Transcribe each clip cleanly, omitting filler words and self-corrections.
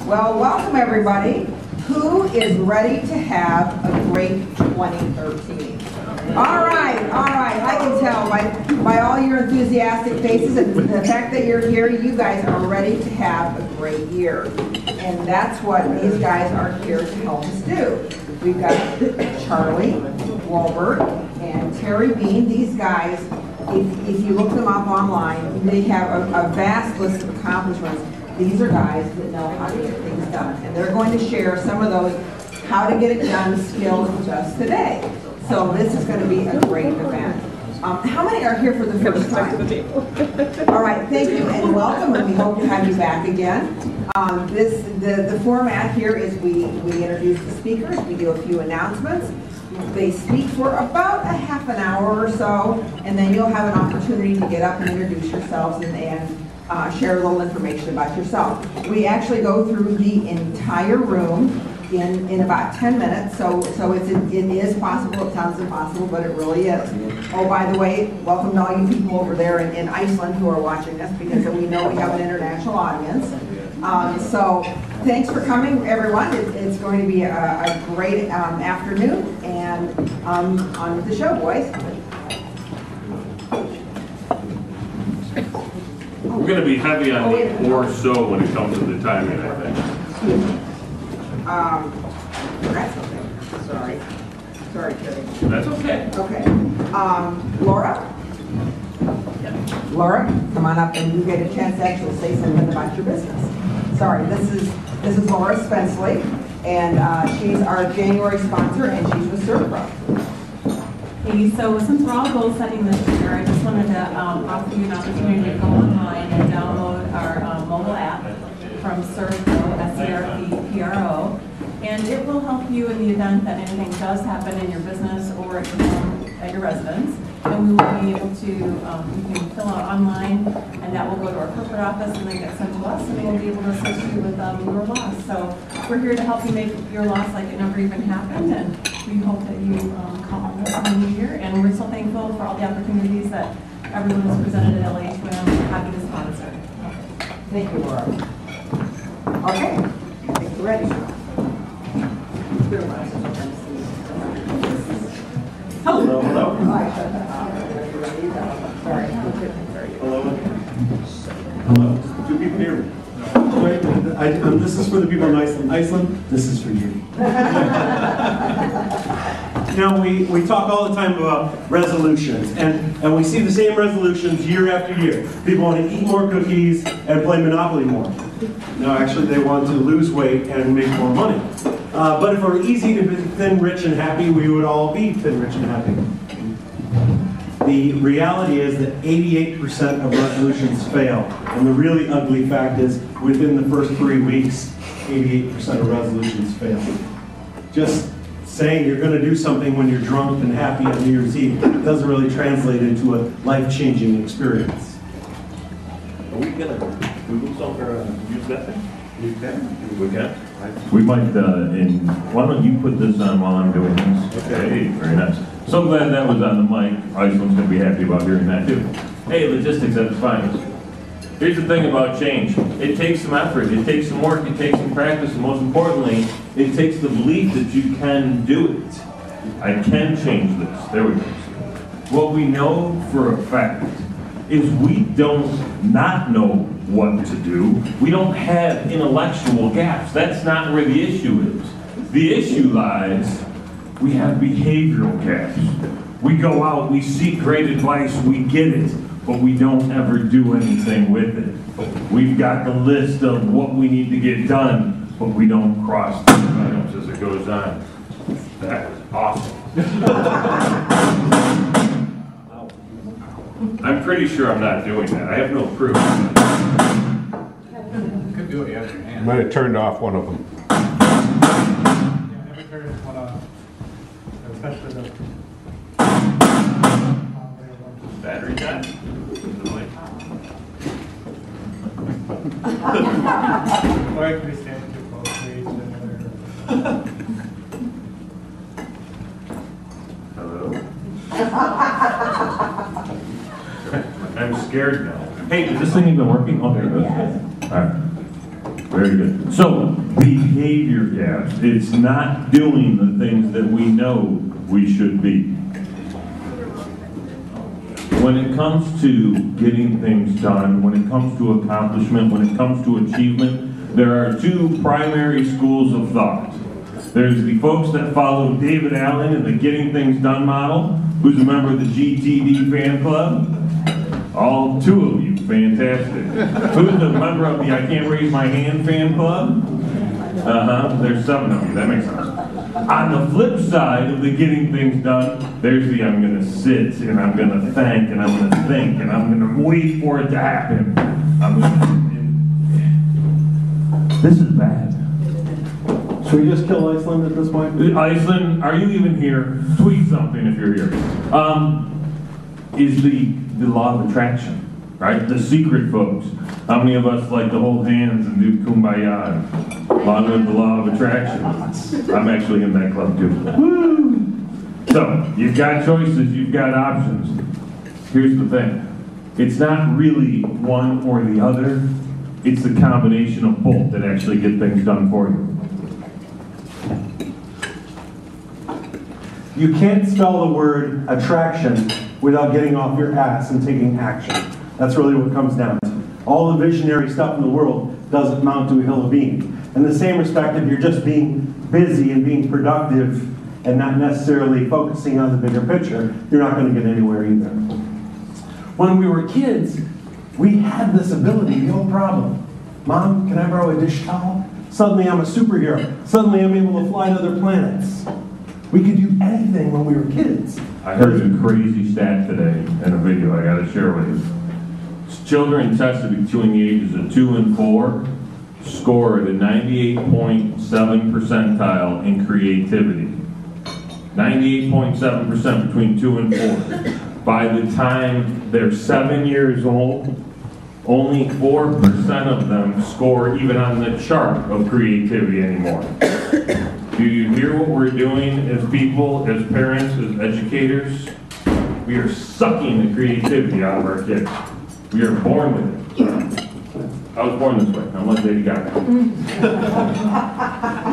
Well, welcome everybody. Who is ready to have a great 2013? All right. I can tell by all your enthusiastic faces and the fact that you're here, you guys are ready to have a great year. And that's what these guys are here to help us do. We've got Charlie, Wollborg, and Terry Bean. These guys, if you look them up online, they have a vast list of accomplishments. These are guys that know how to get things done. And they're going to share some of those how to get it done skills with us today. So this is going to be a great event. How many are here for the first time? All right, thank you and welcome, and we hope to have you back again. The format here is we introduce the speakers, we do a few announcements. They speak for about a half an hour or so, and then you'll have an opportunity to get up and introduce yourselves and share a little information about yourself. We actually go through the entire room in about 10 minutes, so it is possible. It sounds impossible, but it really is. Oh, by the way, welcome to all you people over there in Iceland who are watching this, because we know we have an international audience. So thanks for coming, everyone. It's going to be a great afternoon, and on with the show, boys. We're going to be heavy on the or so when it comes to the timing, I think. Excuse me. That's okay. Sorry, Terry. That's okay. Okay. Laura? Yep. Laura, come on up and you get a chance to actually say something about your business. Sorry, this is Laura Spenceley, and she's our January sponsor, and she's with Arbor. Hey, so since we're all goal setting this year, I just wanted to offer you an opportunity to go online and download our mobile app from Servpro, S-E-R-P-R-O, and it will help you in the event that anything does happen in your business or at your residence. And we will be able to, you can fill out online, and that will go to our corporate office and then get sent to us, and they will be able to assist you with your loss. So we're here to help you make your loss like it never even happened, and we hope that you come on us in the new year. And we're so thankful for all the opportunities that everyone has presented at LA2M. We're happy to sponsor. Thank you, Laura. Okay, I think we're ready. Hello. Sorry. Hello. Do people hear me? This is for the people in Iceland. Iceland, this is for you. Now, we talk all the time about resolutions, and we see the same resolutions year after year. People want to eat more cookies and play Monopoly more. No, actually, they want to lose weight and make more money. But if it were easy to be thin, rich, and happy, we would all be thin, rich, and happy. The reality is that 88% of resolutions fail. And the really ugly fact is, within the first 3 weeks, 88% of resolutions fail. Just saying you're going to do something when you're drunk and happy on New Year's Eve doesn't really translate into a life-changing experience. Are we going to Google something or use that thing? You can. We can. We might, why don't you put this on while I'm doing this? Okay. Hey, very nice. So glad that was on the mic. Iceland's going to be happy about hearing that too. Hey, logistics at its finest. Here's the thing about change. It takes some effort, it takes some work, it takes some practice, and most importantly, it takes the belief that you can do it. I can change this. There we go. What we know for a fact is we don't not know what to do. We don't have intellectual gaps. That's not where the issue is. The issue lies, we have behavioral gaps. We go out, we seek great advice, we get it, but we don't ever do anything with it. We've got the list of what we need to get done, but we don't cross the items as it goes on. That was awesome. I'm pretty sure I'm not doing that. I have no proof. Could do it, you have your hand. Might have turned off one of them. Yeah, never turned one off. Especially the Battery time? or I could be standing too close to each other. Hello? I'm scared now. Hey, is this thing even working? Okay, good. Yes. All right. Very good. So, behavior gaps. It's not doing the things that we know we should be. When it comes to getting things done, when it comes to accomplishment, when it comes to achievement, there are two primary schools of thought. There's the folks that follow David Allen and the Getting Things Done model, who's a member of the GTD fan club. All two of you, fantastic. Who's a member of the I Can't Raise My Hand fan club? There's 7 of you, that makes sense. On the flip side of the Getting Things Done, there's the I'm going to sit, and I'm going to thank, and I'm going to think, and I'm going to wait for it to happen. This is bad. Should we just kill Iceland at this point? Iceland, are you even here? Tweet something if you're here. Is the law of attraction, right? The secret folks. How many of us like to hold hands and do kumbaya along with the law of attraction? I'm actually in that club too. Woo! So, you've got choices, you've got options. Here's the thing. It's not really one or the other. It's the combination of both that actually get things done for you. You can't spell the word attraction without getting off your ass and taking action. That's really what it comes down to. All the visionary stuff in the world doesn't mount to a hill of beans. In the same respect, if you're just being busy and being productive and not necessarily focusing on the bigger picture, you're not going to get anywhere either. When we were kids, we had this ability, no problem. Mom, can I borrow a dish towel? Suddenly I'm a superhero. Suddenly I'm able to fly to other planets. We could do anything when we were kids. I heard a crazy stat today in a video I got to share with you. Children tested between the ages of 2 and 4 scored a 98.7 percentile in creativity. 98.7% between 2 and 4. By the time they're 7 years old, only 4% of them score even on the chart of creativity anymore. Do you hear what we're doing as people, as parents, as educators? We are sucking the creativity out of our kids. We are born with it. I was born this way. I'm like Lady Gaga.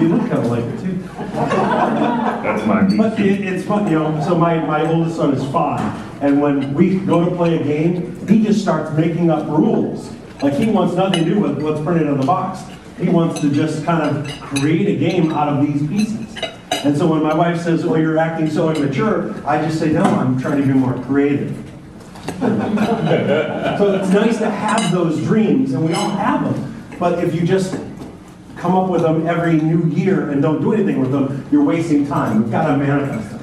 You look kind of like it too. That's my But it's fun, you know, so my oldest son is 5, and when we go to play a game, he just starts making up rules. Like he wants nothing to do with what's printed on the box. He wants to just kind of create a game out of these pieces. And so when my wife says, oh, you're acting so immature, I just say, no, I'm trying to be more creative. So it's nice to have those dreams, and we all have them. But if you just come up with them every new year and don't do anything with them, you're wasting time. We've got to manifest them.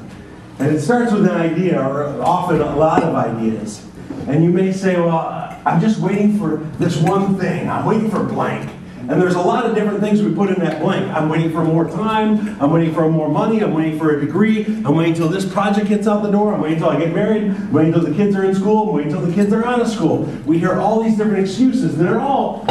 And it starts with an idea, or often a lot of ideas. And you may say, well, I'm just waiting for this one thing. I'm waiting for blank. And there's a lot of different things we put in that blank. I'm waiting for more time. I'm waiting for more money. I'm waiting for a degree. I'm waiting until this project gets out the door. I'm waiting until I get married. I'm waiting until the kids are in school. I'm waiting until the kids are out of school. We hear all these different excuses, and they're all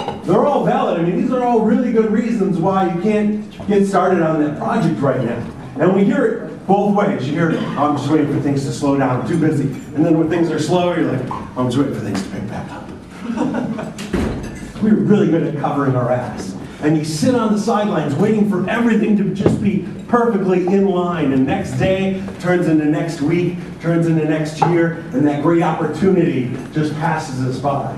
valid. I mean, these are all really good reasons why you can't get started on that project right now. And we hear it both ways. You hear, I'm just waiting for things to slow down. I'm too busy. And then when things are slow, you're like, I'm just waiting for things to pick back up. We're really good at covering our ass. And you sit on the sidelines waiting for everything to just be perfectly in line. And next day turns into next week, turns into next year, and that great opportunity just passes us by.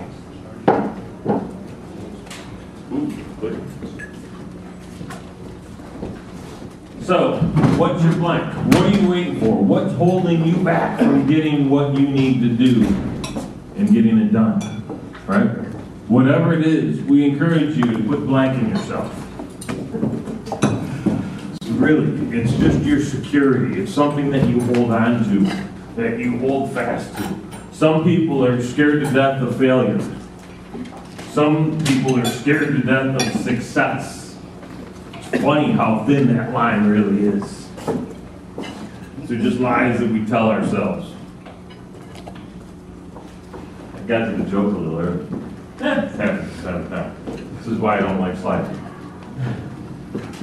So, what's your blank? What are you waiting for? What's holding you back from getting what you need to do and getting it done? Right? Whatever it is, we encourage you to put blank in yourself. Really, it's just your security. It's something that you hold on to, that you hold fast to. Some people are scared to death of failure. Some people are scared to death of success. It's funny how thin that line really is. They're just lies that we tell ourselves. I got to the joke a little early. This is why I don't like sliding.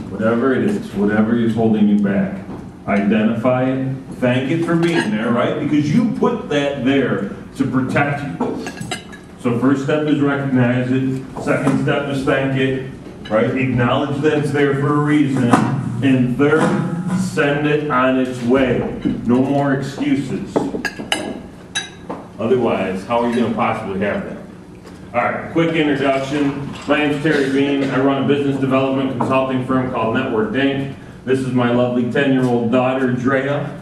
Whatever it is, whatever is holding you back, identify it, thank it for being there, right? Because you put that there to protect you. So first step is recognize it, second step is thank it, right? Acknowledge that it's there for a reason. And third, send it on its way. No more excuses. Otherwise, how are you going to possibly have that? All right, quick introduction. My name's Terry Bean. I run a business development consulting firm called Network Inc. This is my lovely 10-year-old daughter, Drea.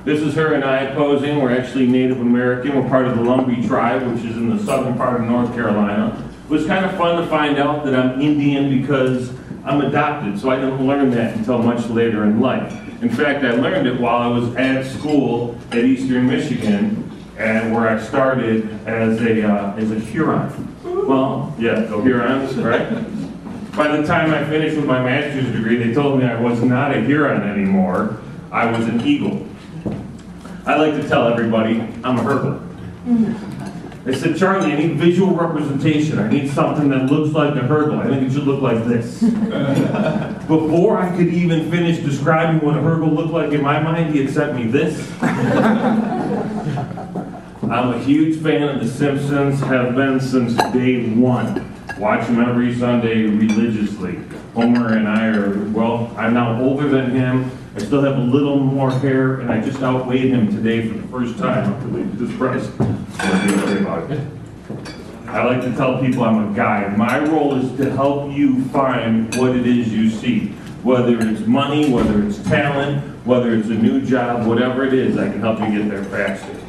This is her and I posing. We're actually Native American. We're part of the Lumbee tribe, which is in the southern part of North Carolina. It was kind of fun to find out that I'm Indian because I'm adopted, so I didn't learn that until much later in life. In fact, I learned it while I was at school at Eastern Michigan, and where I started as a Huron. Well, yeah, go Hurons, right? By the time I finished with my master's degree, they told me I was not a Huron anymore. I was an eagle. I like to tell everybody I'm a Herbal. They said, Charlie, I need visual representation. I need something that looks like a Herbal. I think it should look like this. Before I could even finish describing what a Herbal looked like in my mind, he had sent me this. I'm a huge fan of The Simpsons, have been since day one. Watch them every Sunday religiously. Homer and I are, well, I'm now older than him. I still have a little more hair, and I just outweighed him today for the first time after leaving this press. I like to tell people I'm a guide. My role is to help you find what it is you seek. Whether it's money, whether it's talent, whether it's a new job, whatever it is, I can help you get there faster.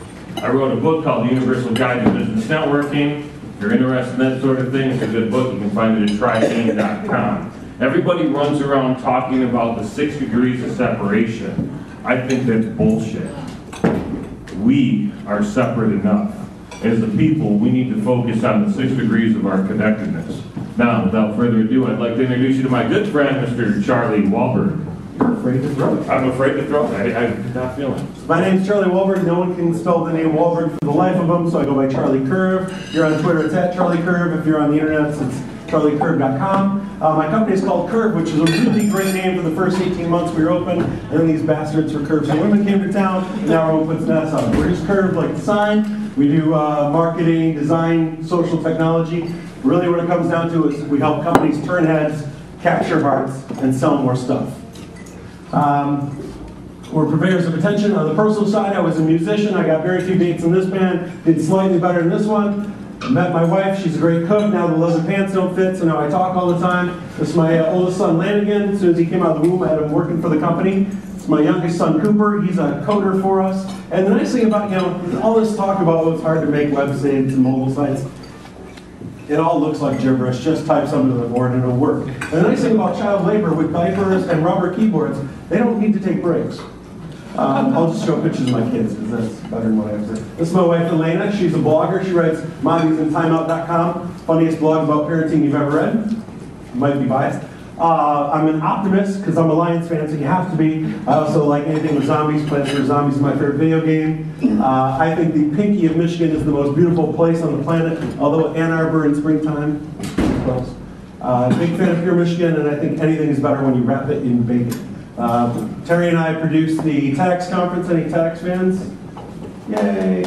I wrote a book called The Universal Guide to Business Networking. If you're interested in that sort of thing, it's a good book. You can find it at trygain.com. Everybody runs around talking about the 6 degrees of separation. I think that's bullshit. We are separate enough. As a people, we need to focus on the 6 degrees of our connectedness. Now, without further ado, I'd like to introduce you to my good friend, Mr. Charlie Wollborg. You're afraid to throw it. I'm afraid to throw it. I'm not feeling it. My name's Charlie Wollborg. No one can spell the name Wollborg for the life of them, so I go by Charlie Curve. If you're on Twitter, it's at Charlie Curve. If you're on the internet, it's charliecurve.com. My company is called Curve, which is a really great name for the first 18 months we were open, and then these bastards for Curves and Women came to town, and now everyone puts an S on it. We're just Curve like the sign. We do marketing, design, social technology. Really what it comes down to is we help companies turn heads, capture hearts, and sell more stuff. We're purveyors of attention. On the personal side, I was a musician. I got very few dates in this band, did slightly better in this one. I met my wife, she's a great cook. Now the leather pants don't fit, so now I talk all the time. This is my oldest son, Lanigan. As soon as he came out of the womb, I had him working for the company. It's my youngest son, Cooper. He's a coder for us. And the nice thing about, all this talk about it's hard to make websites and mobile sites, it all looks like gibberish. Just type something to the board and it'll work. And the nice thing about child labor with diapers and rubber keyboards, they don't need to take breaks. I'll just show pictures of my kids because that's better than what I have to say. This is my wife, Elena. She's a blogger. She writes mommiesintimeout.com. Funniest blog about parenting you've ever read. You might be biased. I'm an optimist because I'm a Lions fan, so you have to be. I also like anything with zombies. Plants vs. Zombies is my favorite video game. I think the Pinky of Michigan is the most beautiful place on the planet, although Ann Arbor in springtime is close. Big fan of pure Michigan, and I think anything is better when you wrap it in bacon. Terry and I produced the TEDx conference. Any TEDx fans? Yay!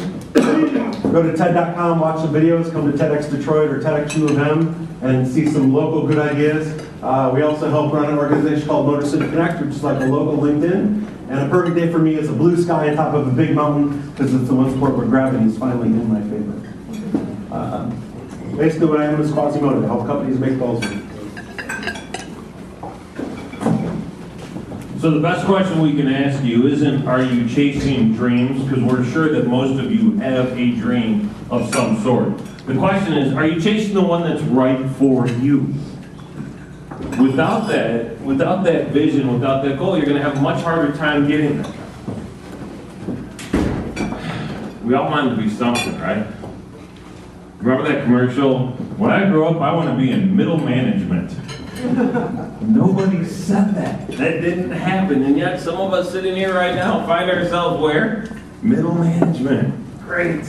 Go to TED.com, watch the videos, come to TEDx Detroit or TEDx U of M, and see some local good ideas. We also help run an organization called Motor City Connect, which is like a local LinkedIn. And a perfect day for me is a blue sky on top of a big mountain, because it's the one sport where gravity is finally in my favor. Basically what I am is Quasimodo, to help companies make calls. So the best question we can ask you isn't, are you chasing dreams? Because we're sure that most of you have a dream of some sort. The question is, are you chasing the one that's right for you? Without that vision, without that goal, you're going to have a much harder time getting there. We all want to be something, right? Remember that commercial? When I grow up, I want to be in middle management. Nobody said that. That didn't happen. And yet some of us sitting here right now find ourselves where? Middle management. Great.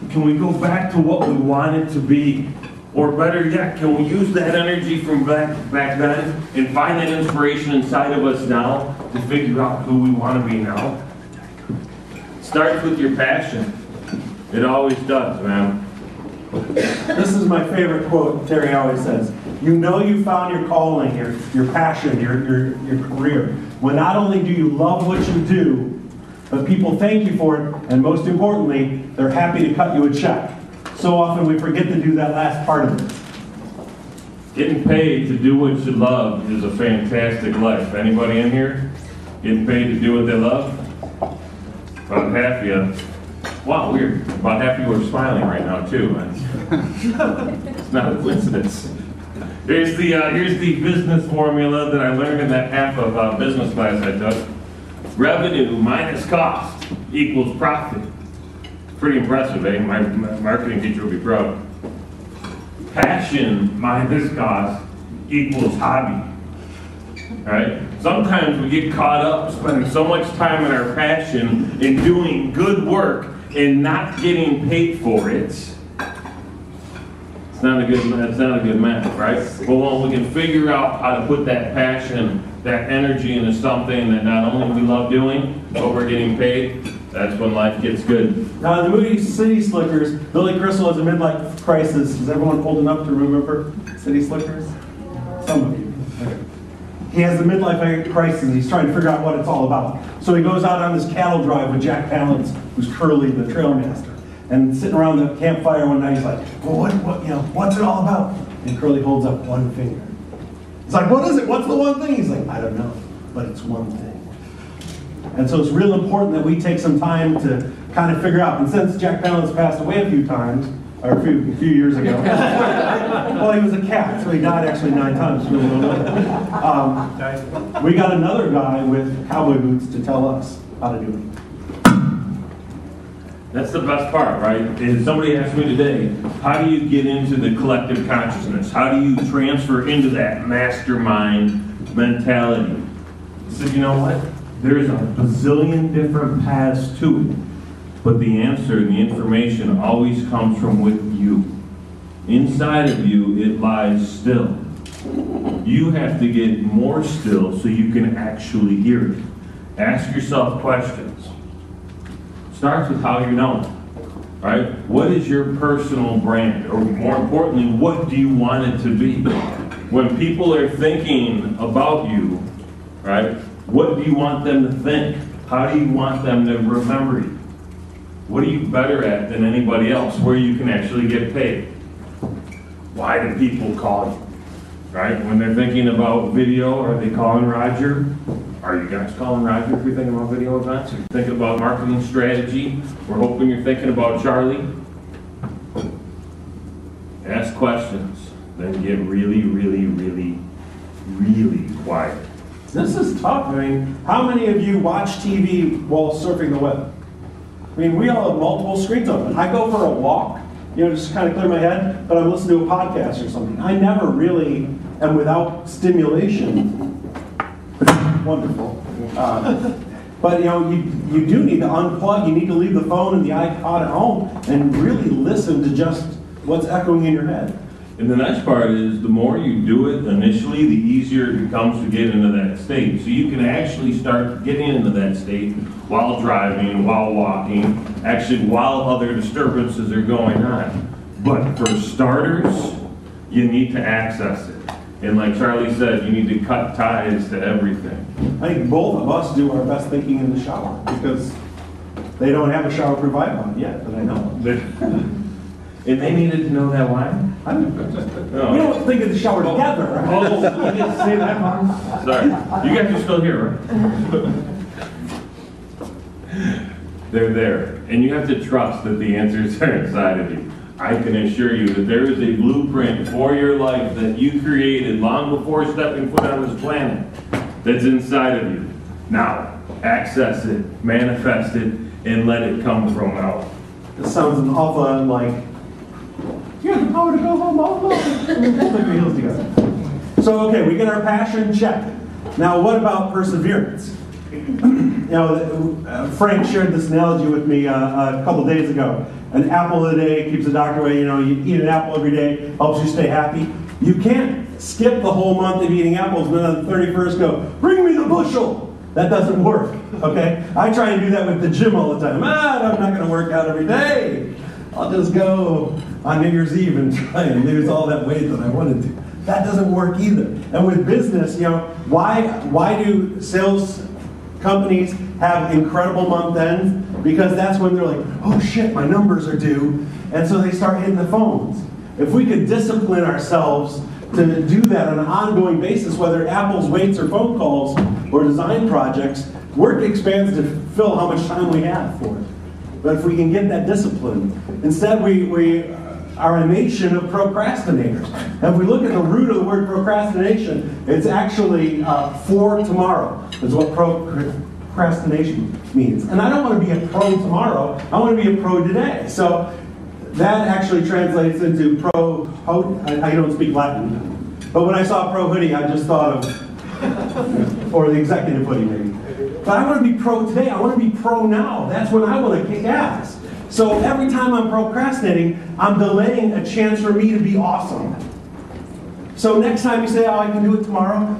Can we go back to what we wanted to be? Or better yet, can we use that energy from back then and find that inspiration inside of us now to figure out who we want to be now? It starts with your passion. It always does, man. This is my favorite quote Terry always says. You know you found your calling, your passion, your career. When not only do you love what you do, but people thank you for it, and most importantly, they're happy to cut you a check. So often we forget to do that last part of it. Getting paid to do what you love is a fantastic life. Anybody in here getting paid to do what they love? About half of you. Wow, weird. About half of you are smiling right now too. It's not a coincidence. Here's the business formula that I learned in that half of business class I took. Revenue minus cost equals profit. Pretty impressive, eh? My marketing teacher will be proud. Passion minus cost equals hobby. Right? Sometimes we get caught up spending so much time in our passion in doing good work and not getting paid for it. It's not a good match, right? But when we can figure out how to put that passion, that energy into something that not only we love doing, but we're getting paid, that's when life gets good. Now, in the movie City Slickers, Billy Crystal has a midlife crisis. Is everyone old enough to remember City Slickers? Some of you. Okay. He has a midlife crisis. He's trying to figure out what it's all about. So he goes out on this cattle drive with Jack Palance, who's Curly, the trail master. And sitting around the campfire one night, he's like, well, what's it all about? And Curly holds up one finger. He's like, what is it? What's the one thing? He's like, I don't know, but it's one thing. And so it's real important that we take some time to kind of figure out. And since Jack Palance passed away a few times, or a few years ago, well, he was a cat, so he died actually 9 times. We got another guy with cowboy boots to tell us how to do it. That's the best part, right? Is somebody asked me today, how do you get into the collective consciousness? How do you transfer into that mastermind mentality? I said, you know what? There's a bazillion different paths to it. But the answer and the information always comes from with you. Inside of you, it lies still. You have to get more still so you can actually hear it. Ask yourself questions. Starts with how you're known, right? What is your personal brand? Or more importantly, what do you want it to be? When people are thinking about you, right? What do you want them to think? How do you want them to remember you? What are you better at than anybody else where you can actually get paid? Why do people call you? Right? When they're thinking about video, are they calling Roger? Are you guys calling Roger if you're thinking about video events? Are you thinking about marketing strategy? We're hoping you're thinking about Charlie. Ask questions. Then get really, really, really, really quiet. This is tough. I mean, how many of you watch TV while surfing the web? I mean, we all have multiple screens open. I go for a walk, just kind of clear my head, but I'm listening to a podcast or something. I never really am without stimulation. Wonderful. But you do need to unplug. You need to leave the phone and the iPod at home and really listen to just what's echoing in your head. And the next part is the more you do it initially, the easier it becomes to get into that state. So you can actually start getting into that state while driving, while walking, actually while other disturbances are going on. But for starters, you need to access it. And like Charlie said, you need to cut ties to everything. I think both of us do our best thinking in the shower because they don't have a shower-proof iPod yet that I know of. And they needed to know that why? We don't think of the shower together. Right? Oh, you didn't say that, Mom? Sorry. You guys are still here, right? They're there. And you have to trust that the answers are inside of you. I can assure you that there is a blueprint for your life that you created long before stepping foot on this planet that's inside of you. Now, access it, manifest it, and let it come from out. This sounds an awful lot like, you have the power to go home all alone. Put your heels together. So, okay, we get our passion checked. Now, what about perseverance? Frank shared this analogy with me a couple days ago. An apple a day keeps the doctor away. You eat an apple every day, helps you stay happy. You can't skip the whole month of eating apples and then on the 31st go, bring me the bushel. That doesn't work, okay? I try and do that with the gym all the time. I'm not going to work out every day. I'll just go on New Year's Eve and try and lose all that weight that I wanted to. that doesn't work either. And with business, you know, why do sales companies have incredible month ends? Because that's when they're like, oh shit, my numbers are due. And so they start hitting the phones. If we could discipline ourselves to do that on an ongoing basis, whether Apple's waits or phone calls or design projects, work expands to fill how much time we have for it. But if we can get that discipline, instead we are a nation of procrastinators. And if we look at the root of the word procrastination, it's actually for tomorrow, is what procrastination means. And I don't want to be a pro tomorrow, I want to be a pro today. So that actually translates into pro, I don't speak Latin, but when I saw pro hoodie, I just thought of, or the executive hoodie maybe. But I want to be pro today, I want to be pro now. That's when I want to kick ass. So every time I'm procrastinating, I'm delaying a chance for me to be awesome. So next time you say, oh, I can do it tomorrow,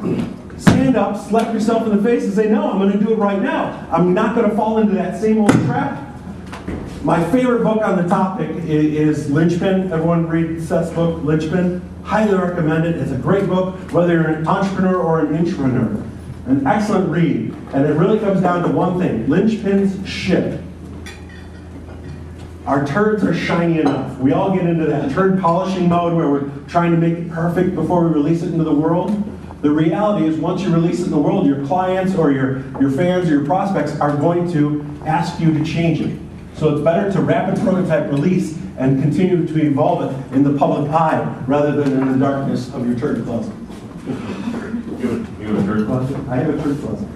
stand up, slap yourself in the face and say, no, I'm going to do it right now. I'm not going to fall into that same old trap. My favorite book on the topic is Linchpin. Everyone read Seth's book, Linchpin? Highly recommend it. It's a great book, whether you're an entrepreneur or an intrapreneur. An excellent read. And it really comes down to one thing. Linchpin's ship. Our turds are shiny enough. We all get into that turd polishing mode where we're trying to make it perfect before we release it into the world. The reality is once you release it in the world, your clients or your fans or your prospects are going to ask you to change it. So it's better to rapid prototype release and continue to evolve it in the public eye rather than in the darkness of your turd closet. You have a turd closet? I have a turd closet.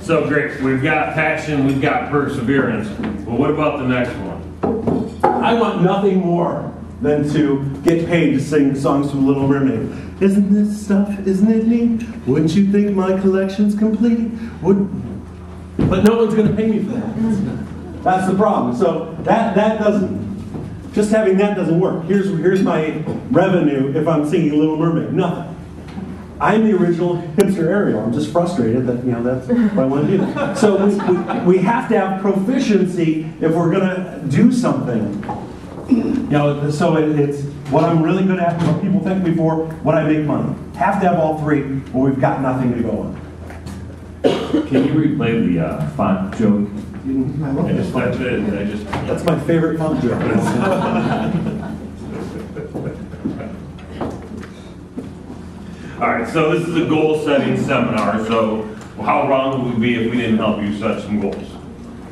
So great, we've got passion, we've got perseverance. Well, what about the next one? I want nothing more than to get paid to sing songs from Little Mermaid. Isn't this stuff, isn't it neat? Wouldn't you think my collection's complete? But no one's going to pay me for that. That's the problem. So that doesn't, just having that doesn't work. Here's my revenue if I'm singing Little Mermaid. Nothing. I'm the original hipster Ariel. I'm just frustrated that, you know, that's what I want to do. So we have to have proficiency if we're going to do something. You know, so it's what I'm really good at, what people thank me for, what I make money. Have to have all three, or we've got nothing to go on. Can you replay the font joke? I just That's it. That's my favorite font joke. All right, so this is a goal-setting seminar, so how wrong would we be if we didn't help you set some goals?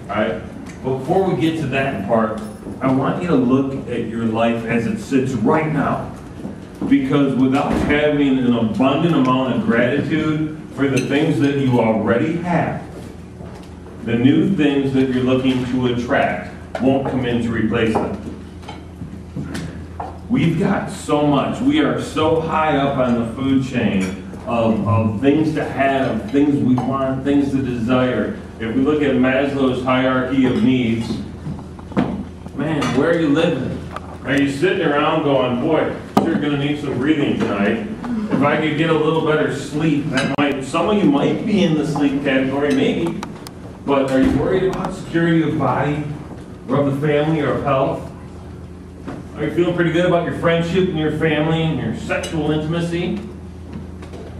All right? But before we get to that part, I want you to look at your life as it sits right now. Because without having an abundant amount of gratitude for the things that you already have, the new things that you're looking to attract won't come in to replace them. We've got so much. We are so high up on the food chain of things to have, things we want, things to desire. If we look at Maslow's hierarchy of needs, man, where are you living? Are you sitting around going, boy, sure going to need some breathing tonight. If I could get a little better sleep, that might, some of you might be in the sleep category, maybe. But are you worried about security of body, or of the family, or of health? Are you feeling pretty good about your friendship and your family and your sexual intimacy?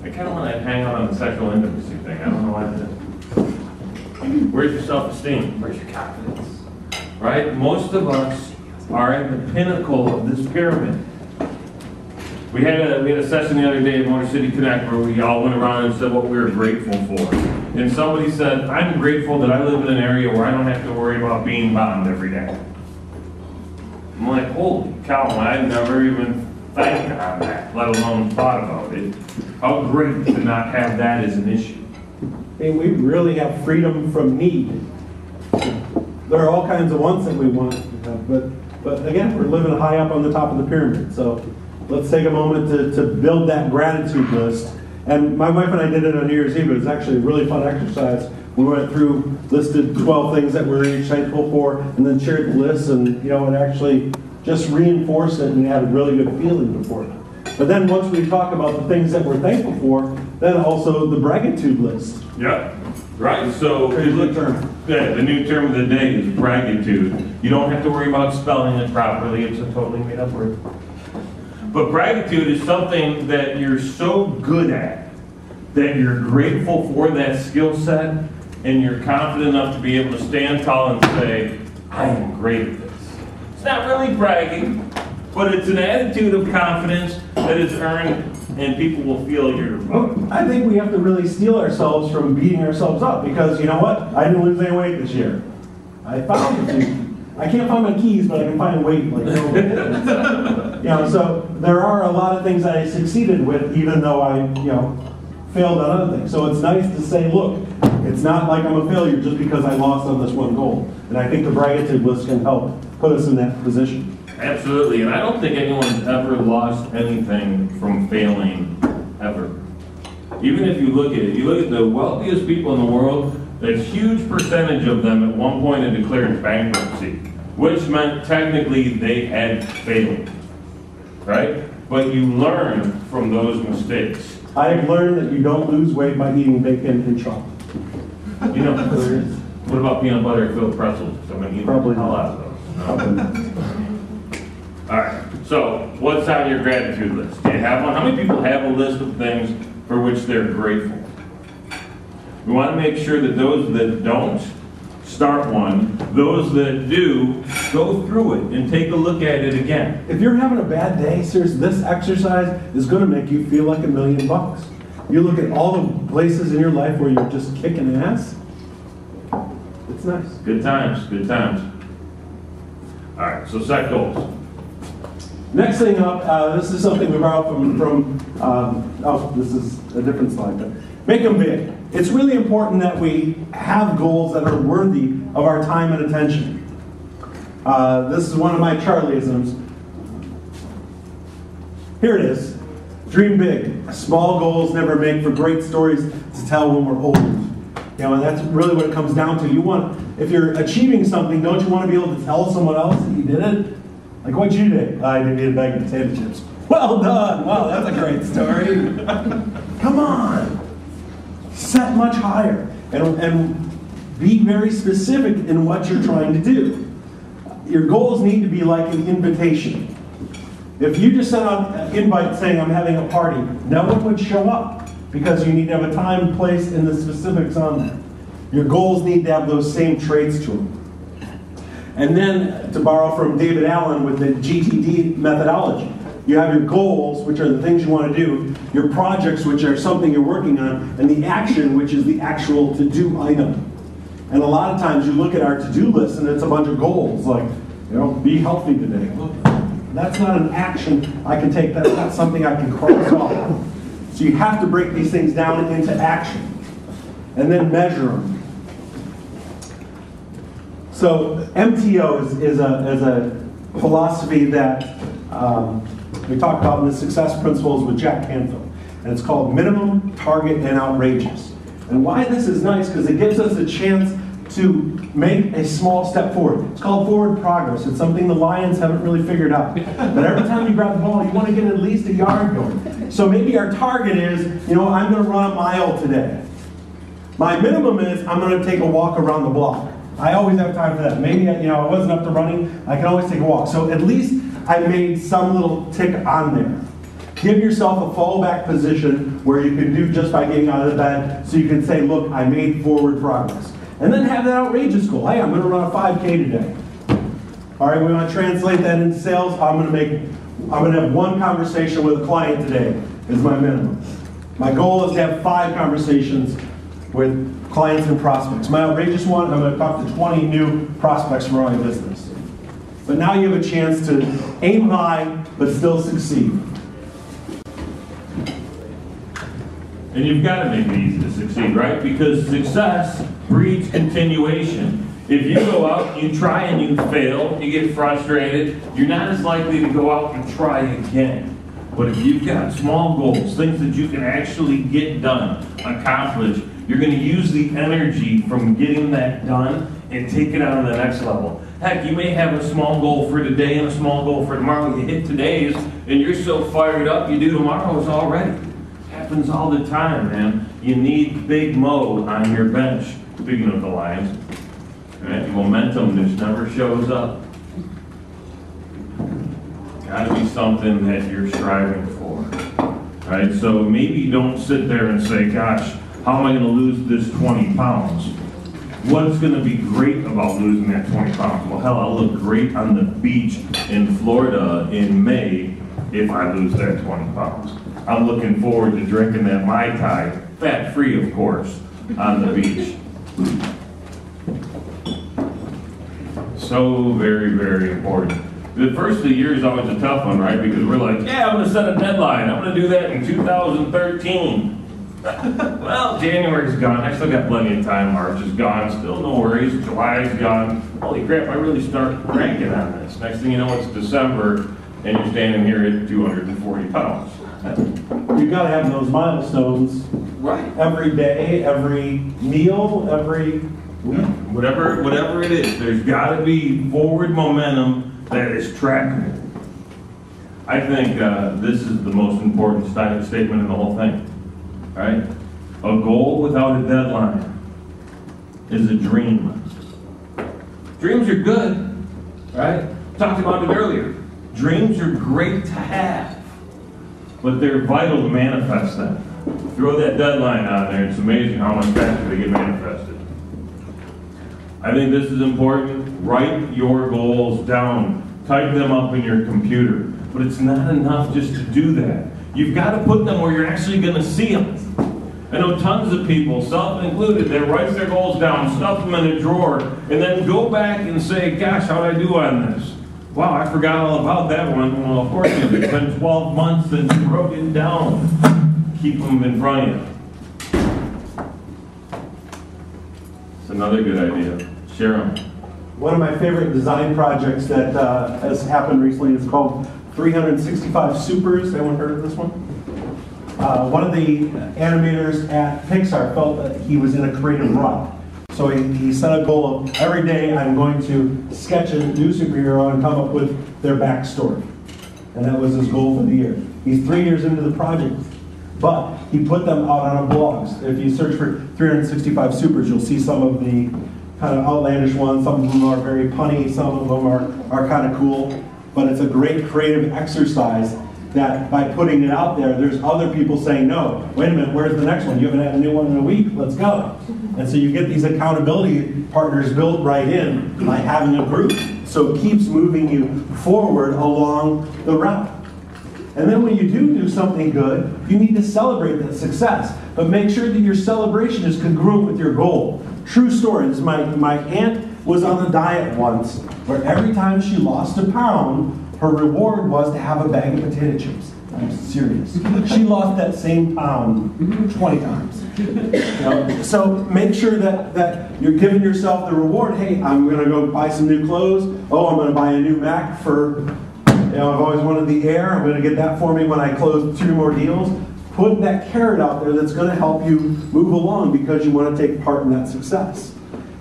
I kind of want to hang out on the sexual intimacy thing. I don't know why that is. Where's your self-esteem? Where's your confidence? Right? Most of us are at the pinnacle of this pyramid. We had a session the other day at Motor City Connect where we all went around and said what we were grateful for. And somebody said, I'm grateful that I live in an area where I don't have to worry about being bombed every day. I'm like, holy cow, I've never even thanked on that, let alone thought about it. How great to not have that as an issue. I mean, we really have freedom from need. There are all kinds of wants that we want, but again, we're living high up on the top of the pyramid. So let's take a moment to build that gratitude list. And my wife and I did it on New Year's Eve. It was actually a really fun exercise. We went through, listed 12 things that we're each thankful for, and then shared the list, and it actually just reinforced it, and we had a really good feeling before it. But then once we talk about the things that we're thankful for, then also the bragitude list. Yeah, right. So the new term. Yeah, the new term of the day is bragitude. You don't have to worry about spelling it properly. It's a totally made up word. But gratitude is something that you're so good at, that you're grateful for that skill set, and you're confident enough to be able to stand tall and say, I am great at this. It's not really bragging, but it's an attitude of confidence that is earned, and people will feel you're. I think we have to really steel ourselves from beating ourselves up, because you know what? I didn't lose any weight this year. I found a few. I can't find my keys, but I can find weight. Like, you know, so there are a lot of things that I succeeded with, even though I, failed on other things. So it's nice to say, look, it's not like I'm a failure just because I lost on this one goal. And I think the gratitude list can help put us in that position. Absolutely, and I don't think anyone's ever lost anything from failing, ever. Even if you look at the wealthiest people in the world, a huge percentage of them at one point had declared bankruptcy, which meant technically they had failed, right? But you learn from those mistakes. I have learned that you don't lose weight by eating bacon and chocolate. You know, what about peanut butter filled pretzels? I'm going to eat Probably the hell not. out of those. No. All right, so what's on your gratitude list? Do you have one? How many people have a list of things for which they're grateful? We want to make sure that those that don't start one, those that do, go through it and take a look at it again. If you're having a bad day, seriously, this exercise is going to make you feel like $1 million. You look at all the places in your life where you're just kicking ass. It's nice. Good times, good times. All right, so set goals. Next thing up, this is something we borrowed this is a different slide, but make them big. It's really important that we have goals that are worthy of our time and attention. This is one of my Charlieisms. Here it is. Dream big. Small goals never make for great stories to tell when we're old. And that's really what it comes down to. If you're achieving something, don't you want to be able to tell someone else that you did it? Like, what'd you do? I didn't eat a bag of potato chips. Well done. Wow, that's a great story. Come on. Set much higher and be very specific in what you're trying to do. Your goals need to be like an invitation. If you just sent out an invite saying I'm having a party, no one would show up because you need to have a time, place, and the specifics on that. Your goals need to have those same traits to them. And then, to borrow from David Allen with the GTD methodology, you have your goals, which are the things you want to do, your projects, which are something you're working on, and the action, which is the actual to-do item. And a lot of times you look at our to-do list and it's a bunch of goals, like, be healthy today. Look, that's not an action I can take. That's not something I can cross off. So you have to break these things down into action and then measure them. So MTO is a philosophy that we talk about in the Success Principles with Jack Canfield. And it's called minimum, target, and outrageous. And why this is nice, because it gives us a chance to make a small step forward. It's called forward progress. It's something the Lions haven't really figured out. But every time you grab the ball, you want to get at least a yard going. So maybe our target is, I'm going to run a mile today. My minimum is, I'm going to take a walk around the block. I always have time for that. Maybe, I wasn't up to running. I can always take a walk. So at least I made some little tick on there. Give yourself a fallback position where you can do just by getting out of the bed, so you can say, look, I made forward progress. And then have that outrageous goal. Hey, I'm going to run a 5K today. All right, we want to translate that into sales. I'm going to have one conversation with a client today is my minimum. My goal is to have 5 conversations with clients and prospects. My outrageous one, I'm going to talk to 20 new prospects for my business. But now you have a chance to aim high, but still succeed. And you've got to make it easy to succeed, right? Because success breeds continuation. If you go out, you try and you fail, you get frustrated, you're not as likely to go out and try again. But if you've got small goals, things that you can actually get done, accomplish, you're going to use the energy from getting that done and take it on to the next level. Heck, you may have a small goal for today and a small goal for tomorrow. You hit today's and you're so fired up, you do tomorrow's already. Happens all the time, man. You need Big Mo on your bench. Speaking of the Lions, right? Momentum just never shows up. gotta be something that you're striving for, right? So maybe don't sit there and say, gosh, how am I gonna lose this 20 pounds? What's gonna be great about losing that 20 pounds? Well, hell, I'll look great on the beach in Florida in May if I lose that 20 pounds. I'm looking forward to drinking that Mai Tai, fat-free, of course, on the beach. So very, very important. The first of the year is always a tough one, right? Because we're like, yeah, I'm gonna set a deadline. I'm gonna do that in 2013. Well, January's gone. I still got plenty of time. March is gone. Still no worries. July's gone. Holy crap, I really start cranking on this. Next thing you know, it's December, and you're standing here at 240 pounds. You gotta have those milestones. Right. Every day, every meal, every week. Whatever it is, there's gotta be forward momentum that is tracking. I think this is the most important statement in the whole thing. Right? A goal without a deadline is a dream. Dreams are good, right? Talked about it earlier. Dreams are great to have, but they're vital to manifest them. Throw that deadline on there, it's amazing how much faster they get manifested. I think this is important. Write your goals down. Type them up in your computer. But it's not enough just to do that. You've got to put them where you're actually going to see them. I know tons of people, self included, that write their goals down, stuff them in a drawer, and then go back and say, gosh, how'd I do on this? Wow, I forgot all about that one. Well, of course, it's been 12 months since you wrote it down. Keep them in front of you. It's another good idea. Share them. One of my favorite design projects that has happened recently is called 365 Supers. Anyone heard of this one? One of the animators at Pixar felt that he was in a creative rut. So he set a goal of every day I'm going to sketch a new superhero and come up with their backstory. And that was his goal for the year. He's 3 years into the project, but he put them out on blogs. If you search for 365 Supers, you'll see some of the kind of outlandish ones. Some of them are very punny, some of them are kind of cool. But it's a great creative exercise that by putting it out there, there's other people saying, no, wait a minute, where's the next one? You haven't had a new one in a week, let's go. And so you get these accountability partners built right in by having a group. So it keeps moving you forward along the route. And then when you do something good, you need to celebrate that success. But make sure that your celebration is congruent with your goal. True story, this is my aunt was on a diet once where every time she lost a pound, her reward was to have a bag of potato chips. I'm serious. She lost that same pound 20 times. You know? So make sure that you're giving yourself the reward. Hey, I'm going to go buy some new clothes. Oh, I'm going to buy a new Mac for, I've always wanted the Air. I'm going to get that for me when I close 2 more deals. Put that carrot out there that's going to help you move along because you want to take part in that success.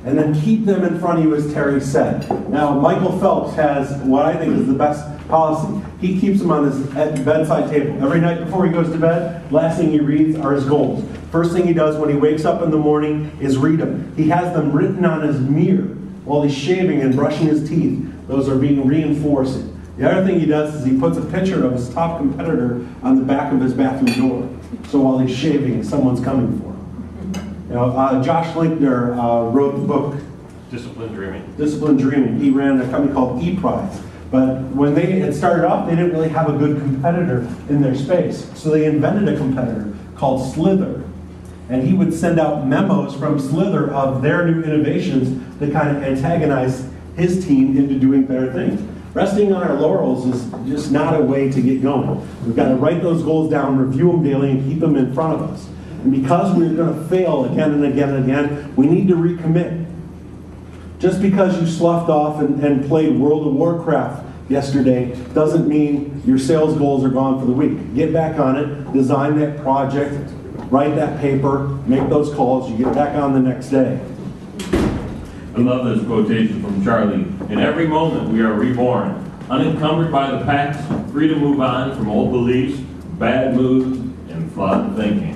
And then keep them in front of you, as Terry said. Now, Michael Phelps has what I think is the best policy. He keeps them on his bedside table. Every night before he goes to bed, last thing he reads are his goals. First thing he does when he wakes up in the morning is read them. He has them written on his mirror while he's shaving and brushing his teeth. Those are being reinforced. The other thing he does is he puts a picture of his top competitor on the back of his bathroom door. So while he's shaving, someone's coming for him. You know, Josh Linkner wrote the book Disciplined Dreaming. Disciplined Dreaming. He ran a company called ePrize. But when they had started off, they didn't really have a good competitor in their space. So they invented a competitor called Slither. And he would send out memos from Slither of their new innovations to kind of antagonize his team into doing better things. Resting on our laurels is just not a way to get going. We've got to write those goals down, review them daily, and keep them in front of us. And because we're going to fail again and again and again, we need to recommit. Just because you sloughed off and played World of Warcraft yesterday doesn't mean your sales goals are gone for the week. Get back on it, design that project, write that paper, make those calls, you get back on the next day. I love this quotation from Charlie. In every moment we are reborn, unencumbered by the past, free to move on from old beliefs, bad moods, and flawed thinking.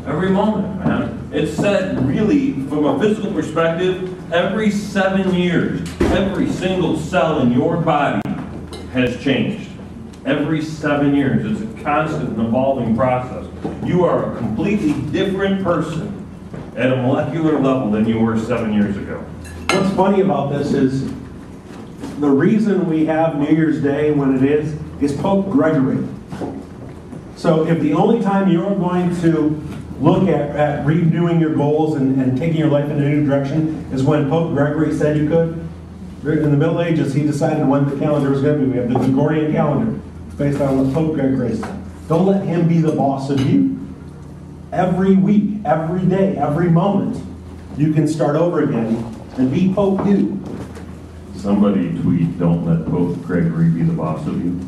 Every moment, man. It's said really, from a physical perspective, every 7 years, every single cell in your body has changed. Every 7 years, it's a constant and evolving process. You are a completely different person at a molecular level than you were 7 years ago. What's funny about this is the reason we have New Year's Day when it is Pope Gregory. So if the only time you're going to look at redoing your goals and taking your life in a new direction is when Pope Gregory said you could, in the Middle Ages, he decided when the calendar was going to be. We have the Gregorian calendar. It's based on what Pope Gregory said. Don't let him be the boss of you. Every week, every day, every moment, you can start over again and be Pope you. Somebody tweet, don't let Pope Gregory be the boss of you.